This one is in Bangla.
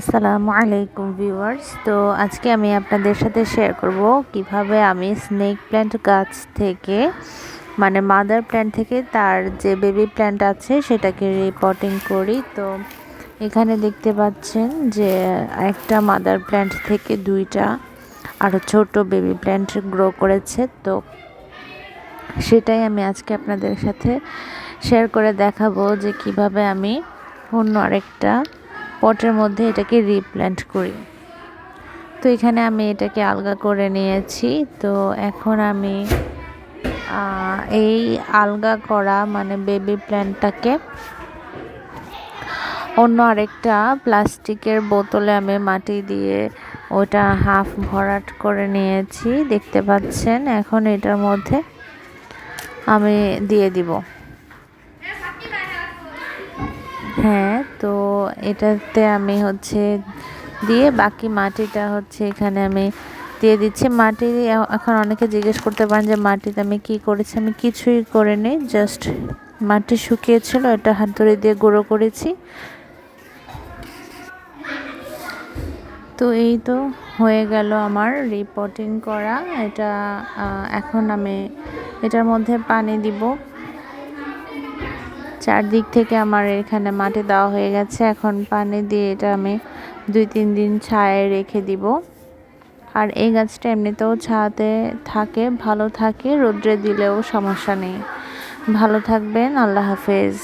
আসসালামু আলাইকুম ভিউয়ার্স। তো আজকে আমি আপনাদের সাথে শেয়ার করব কিভাবে আমি স্নেক প্ল্যান্ট গাছ থেকে মানে মাদার প্ল্যান্ট থেকে তার যে বেবি প্ল্যান্ট আছে সেটাকে রিপোর্টিং করি। তো এখানে দেখতে পাচ্ছেন যে একটা মাদার প্ল্যান্ট থেকে দুইটা আরও ছোট বেবি প্ল্যান্ট গ্রো করেছে। তো সেটাই আমি আজকে আপনাদের সাথে শেয়ার করে দেখাবো যে কিভাবে আমি অন্য আরেকটা পটের মধ্যে এটাকে রিপ্ল্যান্ট করি। তো এখানে আমি এটাকে আলগা করে নিয়েছি। তো এখন আমি এই আলগা করা মানে বেবি প্ল্যান্টটাকে অন্য আরেকটা প্লাস্টিকের বোতলে আমি মাটি দিয়ে ওটা হাফ ভরাট করে নিয়েছি, দেখতে পাচ্ছেন। এখন এটার মধ্যে আমি দিয়ে দিব। হ্যাঁ, তো এটাতে আমি দিয়ে বাকি মাটিটা এখানে আমি দিয়ে দিচ্ছি। মাটি এখন অনেকে জিজ্ঞেস করতে পারেন যে মাটিতে আমি কি করেছি। আমি কিছুই করিনি, জাস্ট মাটি শুকিয়েছিল, এটা হাতুড়ি দিয়ে গুঁড়ো করেছি। তো এই তো হয়ে গেল আমার রিপোর্টিং করা। এটা এখন আমি এটার মধ্যে পানি দিব। চারদিক থেকে আমার এখানে মাটি দেওয়া হয়ে গেছে। এখন পানি দিয়ে এটা আমি 2-3 দিন ছায়ায় রেখে দিব। আর এই গাছটা এমনিতেও ছায়াতে থাকে, ভালো থাকে, রোদ্রে দিলেও সমস্যা নেই। ভালো থাকবেন, আল্লাহ হাফেজ।